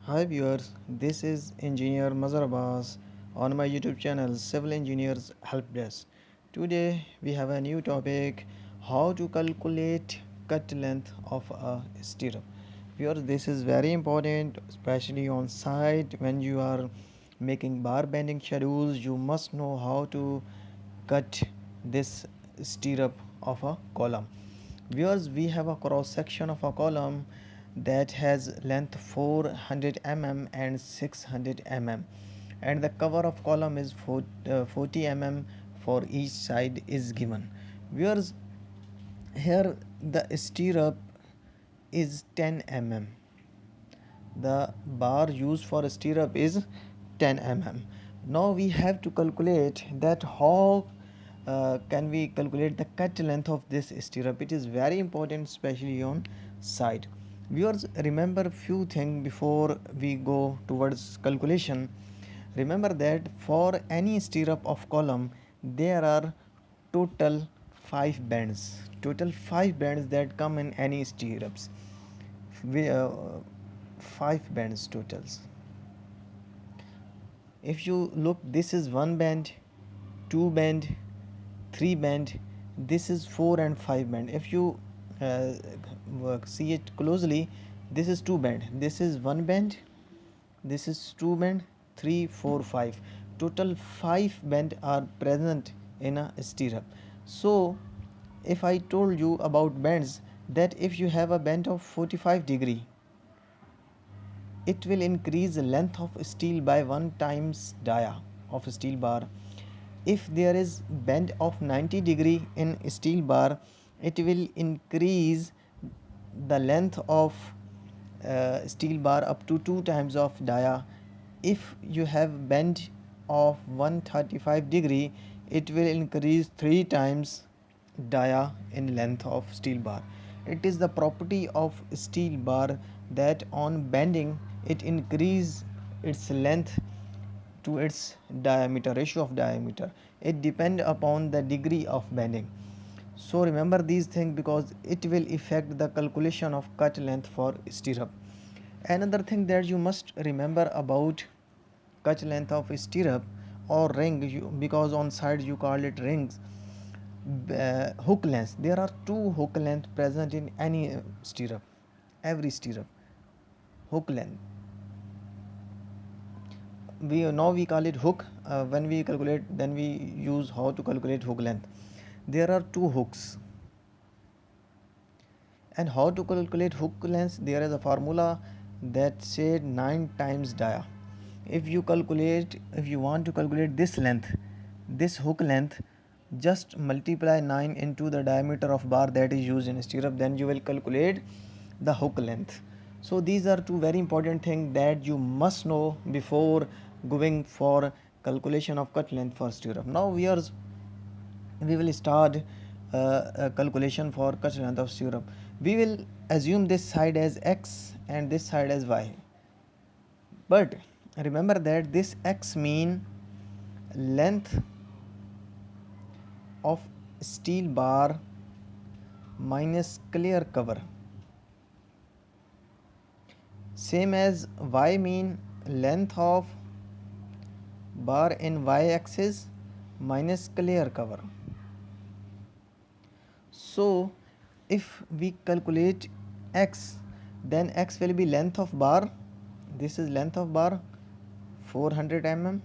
Hi viewers, this is Engineer Mazhar Abbas on my YouTube channel Civil Engineers Help Desk. Today we have a new topic, how to calculate cut length of a stirrup. Viewers, this is very important, especially on site when you are making bar bending schedules. You must know how to cut this stirrup of a column. Viewers, we have a cross section of a column that has length 400 mm and 600 mm, and the cover of column is 40 mm for each side is given. Viewers, here the stirrup is 10 mm. The bar used for stirrup is 10 mm. Now we have to calculate that how can we calculate the cut length of this stirrup. It is very important, especially on side. Viewers, remember few things before we go towards calculation. Remember that for any stirrup of column there are total 5 bends. Total 5 bends that come in any stirrups. We 5 bends totals. If you look, this is one bend, two bend, three bend, this is 4 and 5 bend. If you uh, see it closely, this is two bend, this is one bend, this is two bend, three, four, five. Total 5 bend are present in a stirrup. So if I told you about bends, that if you have a bend of 45-degree, it will increase the length of steel by 1 times dia of steel bar. If there is bend of 90-degree in steel bar, it will increase the length of steel bar up to 2 times of dia. If you have bend of 135-degree, it will increase 3 times dia in length of steel bar. It is the property of steel bar that on bending it increase its length to its diameter, ratio of diameter. It depend upon the degree of bending. So remember these things because it will affect the calculation of cut length for stirrup. Another thing that you must remember about cut length of stirrup or ring, because on side you call it rings. Hook length, there are two hook length present in any stirrup, every stirrup. Hook length, we call it hook. When we calculate, then we use how to calculate hook length. There are two hooks, and how to calculate hook length, there is a formula that said 9 times dia. If you want to calculate this length, this hook length, just multiply 9 into the diameter of bar that is used in stirrup, then you will calculate the hook length. So these are two very important things that you must know before going for calculation of cut length for stirrup. Now we will start a calculation for cut length of stirrup. We will assume this side as x and this side as y, but remember that this x mean length of steel bar minus clear cover, same as y mean length of bar in y axis minus clear cover. So if we calculate x, then x will be length of bar, this is length of bar 400 mm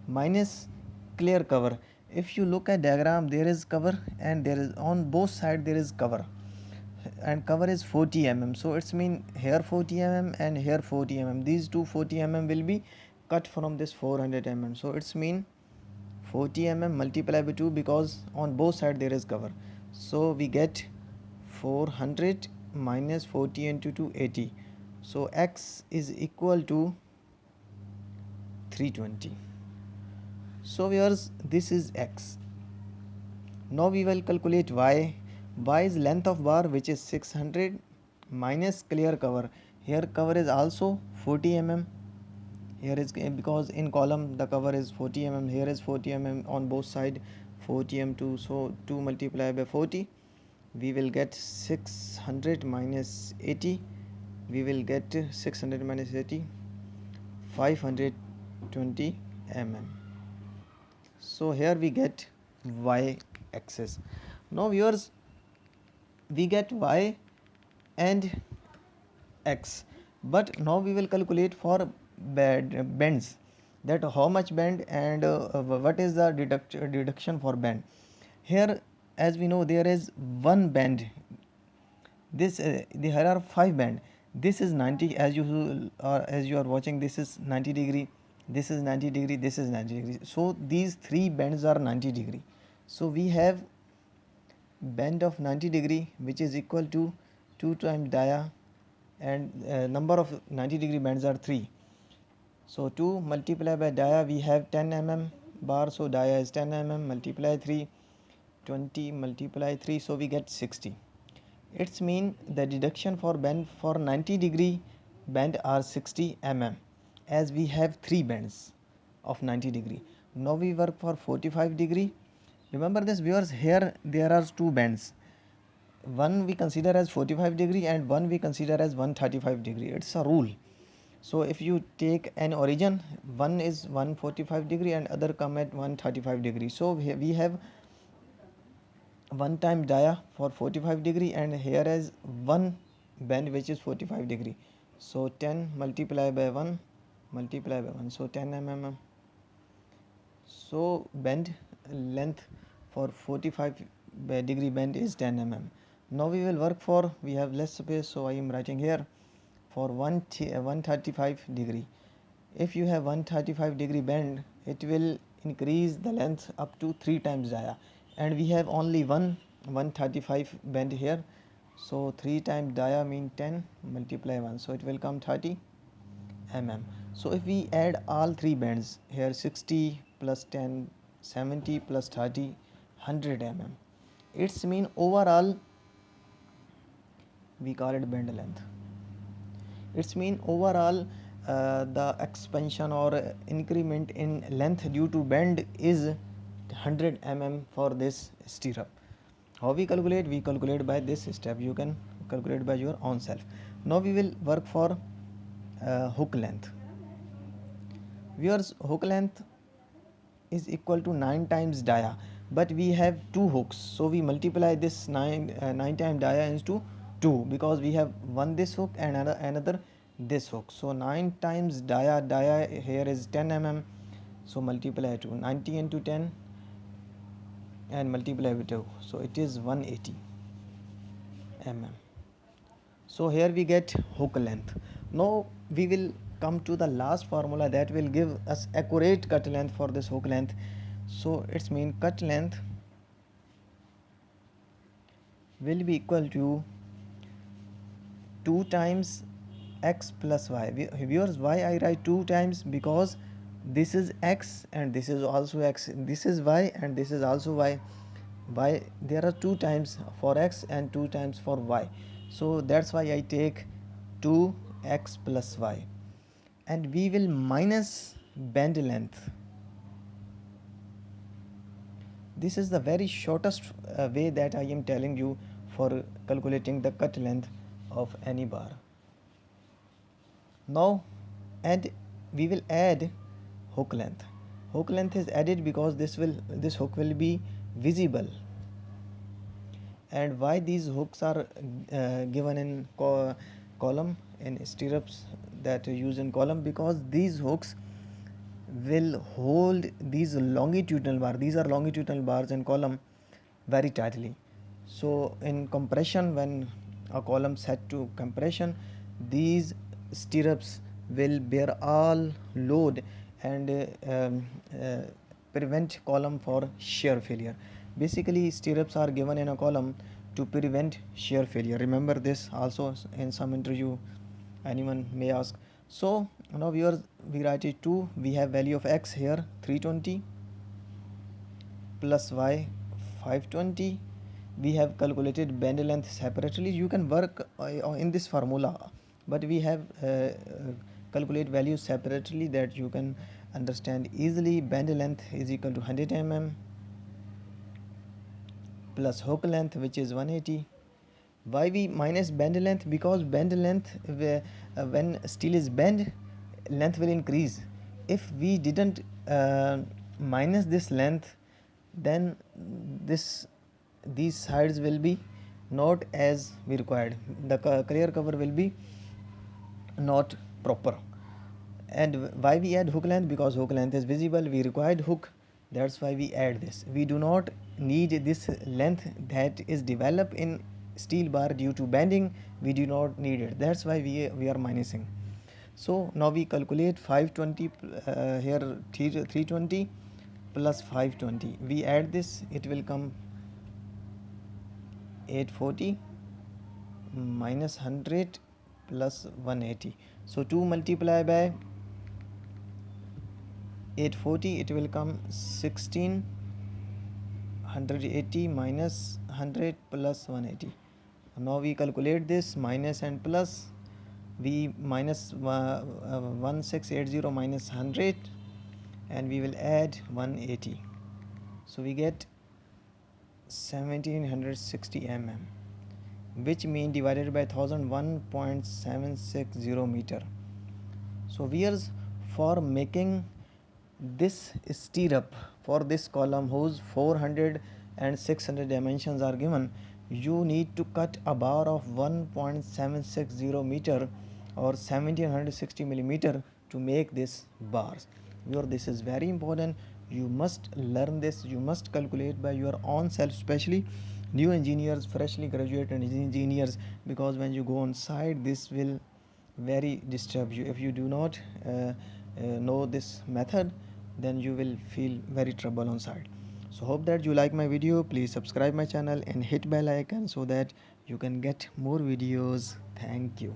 minus clear cover. If you look at diagram, there is cover and there is on both sides there is cover, and cover is 40 mm. So it's mean here 40 mm and here 40 mm. These two 40 mm will be cut from this 400 mm. So it's mean 40 mm multiplied by 2 because on both sides there is cover. So we get 400 minus 40 into 2, 80. So x is equal to 320. So viewers, this is x. Now we will calculate y. Y is length of bar, which is 600 minus clear cover. Here cover is also 40 mm. Here is because in column the cover is 40 mm. Here is 40 mm on both side, 40 mm 2. So 2 multiplied by 40, we will get 600 minus 80. We will get 600 minus 80. 520 mm. So here we get y axis. Now viewers, we get y and x, but now we will calculate for bends, that how much bend and what is the deduction for bend. Here, as we know, there is one bend. This there are 5 bend. This is 90, as you are watching, this is 90 degree, this is 90 degree, this is 90 degree. So these 3 bends are 90 degree. So we have bend of 90 degree, which is equal to 2 times dia, and number of 90 degree bends are 3. So 2 multiplied by dia, we have 10 mm bar, so dia is 10 mm, multiply 3, 20 multiply 3, so we get 60. It's mean the deduction for bend for 90 degree bend are 60 mm, as we have 3 bends of 90 degree. Now we work for 45 degree. Remember this viewers, here there are 2 bends. One we consider as 45 degree and one we consider as 135 degree. It's a rule. So if you take an origin, one is 145 degree and other come at 135 degree. So we have one time dia for 45 degree, and here is one bend which is 45 degree. So 10 multiplied by 1 multiply by 1, so 10 mm. So bend length for 45 degree bend is 10 mm. Now we will work for, we have less space, so I am writing here for 135 degree. If you have 135 degree bend, it will increase the length up to 3 times dia, and we have only one 135 bend here. So 3 times dia mean 10 multiply 1, so it will come 30 mm. So if we add all 3 bends here, 60 plus 10, 70 plus 30, 100 mm, it's mean overall we call it bend length. It's mean overall the expansion or increment in length due to bend is 100 mm for this stirrup. How we calculate? We calculate by this step. You can calculate by your own self. Now we will work for hook length. Viewers, hook length is equal to 9 times dia, but we have 2 hooks, so we multiply this 9 times dia into 2, because we have one this hook and another this hook. So 9 times dia here is 10 mm, so multiply 2, 90 into 10 and multiply with 2, so it is 180 mm. So here we get hook length. Now we will come to the last formula that will give us accurate cut length for this hook length. So it's mean cut length will be equal to 2 times x plus y. Viewers, why I write 2 times? Because this is x and this is also x, this is y and this is also y. Why? There are 2 times for x and 2 times for y, so that's why I take 2x plus y, and we will minus bend length. This is the very shortest way that I am telling you for calculating the cut length of any bar. Now we will add hook length. Hook length is added because this hook will be visible. And why these hooks are given in column, in stirrups that are used in column? Because these hooks will hold these longitudinal bars. These are longitudinal bars in column very tightly. So in compression, when a column set to compression, these stirrups will bear all load and prevent column for shear failure. Basically, stirrups are given in a column to prevent shear failure. Remember this also in some interview, anyone may ask. So now we write it 2, we have value of x here 320 plus y 520. We have calculated bend length separately. You can work in this formula, but we have calculate values separately that you can understand easily. Bend length is equal to 100 mm plus hook length, which is 180. Why we minus bend length? Because bend length when steel is bent, length will increase. If we didn't minus this length, then these sides will be not as we required. The clear cover will be not proper. And why we add hook length? Because hook length is visible, we required hook, that's why we add this. We do not need this length that is developed in steel bar due to bending. We do not need it, that's why we are minusing. So now we calculate 520 here 320 plus 520, we add this, it will come 840 minus 100 plus 180. So 2 multiplied by 840, it will come 1680 minus 100 plus 180. Now we calculate this minus and plus. We minus 1680 minus 100 and we will add 180. So we get 1760 mm, which mean divided by 1000 1.760 meter. So viewers, for making this stirrup for this column whose 400 and 600 dimensions are given, you need to cut a bar of 1.760 meter or 1760 millimeter to make this bars. This is very important, you must learn this, you must calculate by your own self, especially new engineers, freshly graduated engineers, because when you go on site this will very disturb you. If you do not know this method, then you will feel very trouble on site. So hope that you like my video. Please subscribe my channel and hit bell icon so that you can get more videos. Thank you.